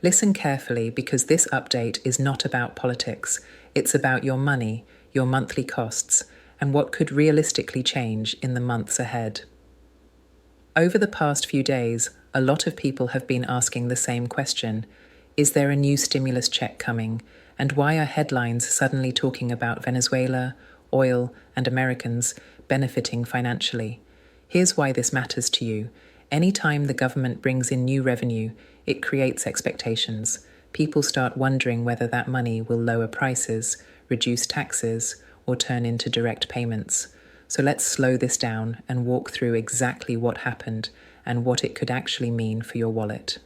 Listen carefully because this update is not about politics. It's about your money, your monthly costs, and what could realistically change in the months ahead. Over the past few days, a lot of people have been asking the same question. Is there a new stimulus check coming? And why are headlines suddenly talking about Venezuela, oil, and Americans benefiting financially? Here's why this matters to you. Anytime the government brings in new revenue, it creates expectations. People start wondering whether that money will lower prices, reduce taxes, or turn into direct payments. So let's slow this down and walk through exactly what happened and what it could actually mean for your wallet.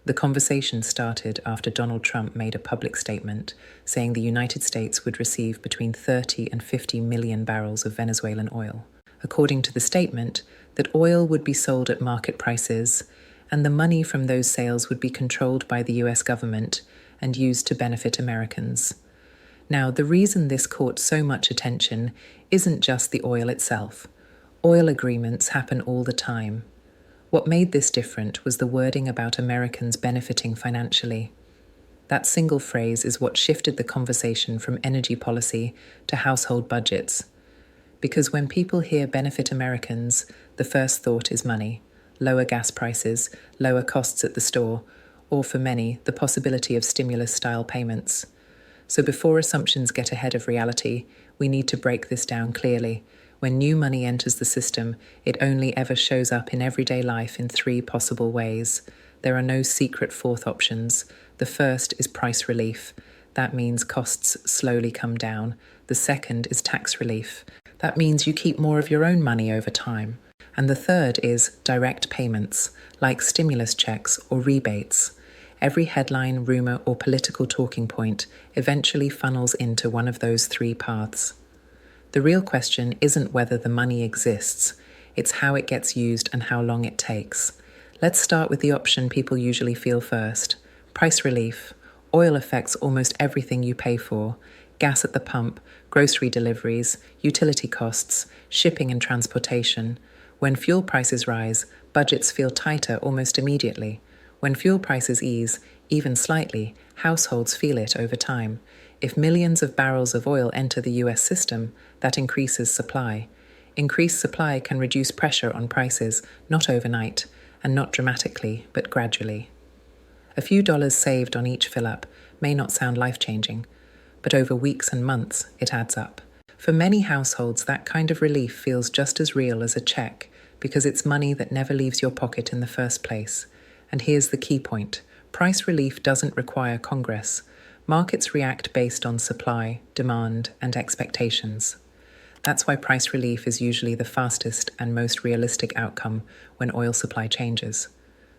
The conversation started after Donald Trump made a public statement saying the United States would receive between 30 and 50 million barrels of Venezuelan oil. According to the statement, that oil would be sold at market prices, and the money from those sales would be controlled by the US government and used to benefit Americans. Now, the reason this caught so much attention isn't just the oil itself. Oil agreements happen all the time. What made this different was the wording about Americans benefiting financially. That single phrase is what shifted the conversation from energy policy to household budgets. Because when people hear benefit Americans, the first thought is money, lower gas prices, lower costs at the store, or for many, the possibility of stimulus-style payments. So before assumptions get ahead of reality, we need to break this down clearly. When new money enters the system, it only ever shows up in everyday life in three possible ways. There are no secret fourth options. The first is price relief. That means costs slowly come down. The second is tax relief. That means you keep more of your own money over time. And the third is direct payments, like stimulus checks or rebates. Every headline, rumor, or political talking point eventually funnels into one of those three paths. The real question isn't whether the money exists, it's how it gets used and how long it takes. Let's start with the option people usually feel first. Price relief. Oil affects almost everything you pay for. Gas at the pump, grocery deliveries, utility costs, shipping and transportation. When fuel prices rise, budgets feel tighter almost immediately. When fuel prices ease, even slightly, households feel it over time. If millions of barrels of oil enter the US system, that increases supply. Increased supply can reduce pressure on prices, not overnight, and not dramatically, but gradually. A few dollars saved on each fill-up may not sound life-changing, but over weeks and months, it adds up. For many households, that kind of relief feels just as real as a check, because it's money that never leaves your pocket in the first place. And here's the key point. Price relief doesn't require Congress. Markets react based on supply, demand, and expectations. That's why price relief is usually the fastest and most realistic outcome when oil supply changes.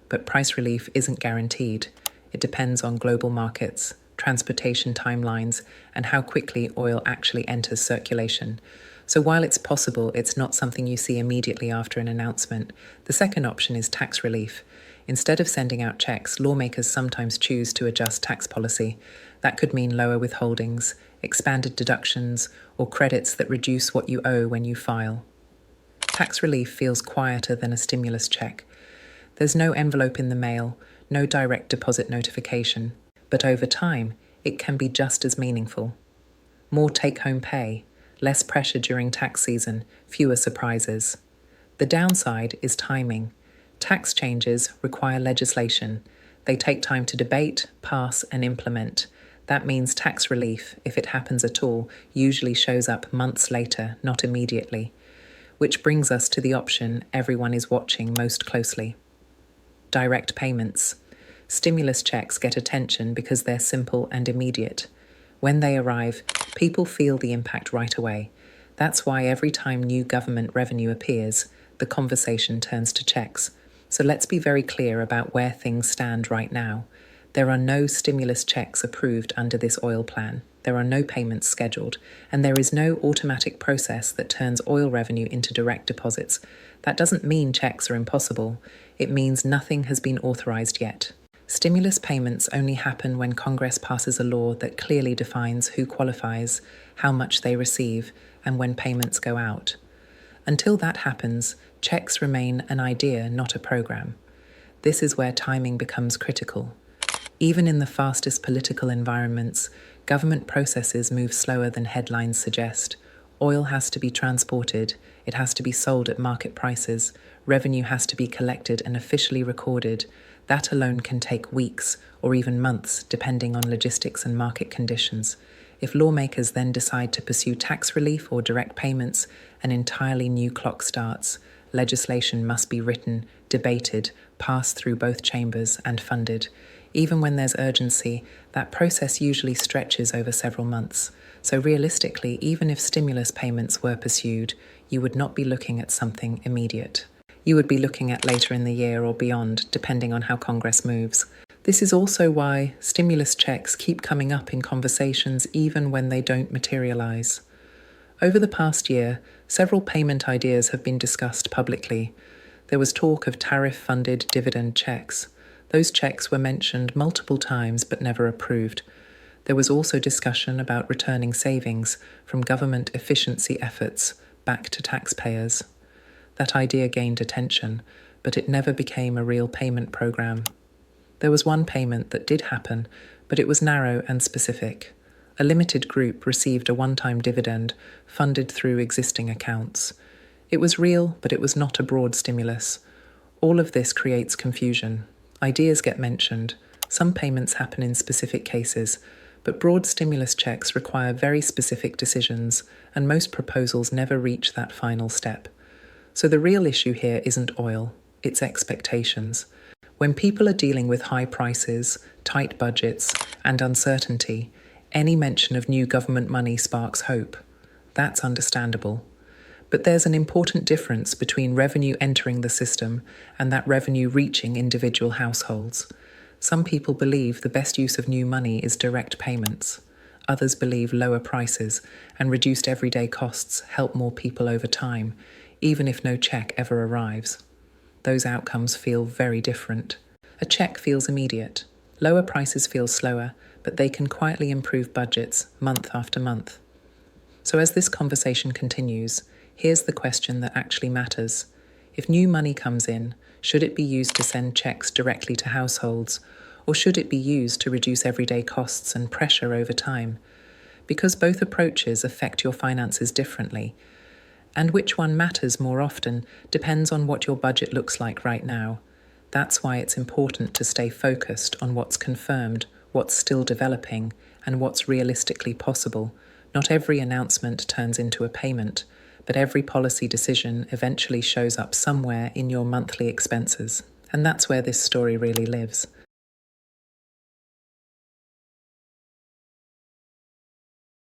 But price relief isn't guaranteed. It depends on global markets, transportation timelines, and how quickly oil actually enters circulation. So while it's possible, it's not something you see immediately after an announcement. The second option is tax relief. Instead of sending out checks, lawmakers sometimes choose to adjust tax policy. That could mean lower withholdings, expanded deductions, or credits that reduce what you owe when you file. Tax relief feels quieter than a stimulus check. There's no envelope in the mail, no direct deposit notification. But over time, it can be just as meaningful. More take-home pay, less pressure during tax season, fewer surprises. The downside is timing. Tax changes require legislation. They take time to debate, pass, and implement. That means tax relief, if it happens at all, usually shows up months later, not immediately. Which brings us to the option everyone is watching most closely. Direct payments. Stimulus checks get attention because they're simple and immediate. When they arrive, people feel the impact right away. That's why every time new government revenue appears, the conversation turns to checks. So let's be very clear about where things stand right now. There are no stimulus checks approved under this oil plan. There are no payments scheduled, and there is no automatic process that turns oil revenue into direct deposits. That doesn't mean checks are impossible. It means nothing has been authorized yet. Stimulus payments only happen when Congress passes a law that clearly defines who qualifies, how much they receive, and when payments go out. Until that happens, checks remain an idea, not a program. This is where timing becomes critical. Even in the fastest political environments, government processes move slower than headlines suggest. Oil has to be transported, it has to be sold at market prices, revenue has to be collected and officially recorded. That alone can take weeks or even months, depending on logistics and market conditions. If lawmakers then decide to pursue tax relief or direct payments, an entirely new clock starts. Legislation must be written, debated, passed through both chambers, and funded. Even when there's urgency, that process usually stretches over several months. So realistically, even if stimulus payments were pursued, you would not be looking at something immediate. You would be looking at later in the year or beyond, depending on how Congress moves. This is also why stimulus checks keep coming up in conversations even when they don't materialize. Over the past year, several payment ideas have been discussed publicly. There was talk of tariff-funded dividend checks. Those checks were mentioned multiple times but never approved. There was also discussion about returning savings from government efficiency efforts back to taxpayers. That idea gained attention, but it never became a real payment program. There was one payment that did happen, but it was narrow and specific. A limited group received a one-time dividend funded through existing accounts. It was real, but it was not a broad stimulus. All of this creates confusion. Ideas get mentioned. Some payments happen in specific cases, but broad stimulus checks require very specific decisions, and most proposals never reach that final step. So the real issue here isn't oil, it's expectations. When people are dealing with high prices, tight budgets, and uncertainty, any mention of new government money sparks hope. That's understandable. But there's an important difference between revenue entering the system and that revenue reaching individual households. Some people believe the best use of new money is direct payments. Others believe lower prices and reduced everyday costs help more people over time, even if no check ever arrives. Those outcomes feel very different. A check feels immediate. Lower prices feel slower, but they can quietly improve budgets month after month. So as this conversation continues, here's the question that actually matters. If new money comes in, should it be used to send checks directly to households, or should it be used to reduce everyday costs and pressure over time? Because both approaches affect your finances differently, and which one matters more often depends on what your budget looks like right now. That's why it's important to stay focused on what's confirmed, what's still developing, and what's realistically possible. Not every announcement turns into a payment, but every policy decision eventually shows up somewhere in your monthly expenses. And that's where this story really lives.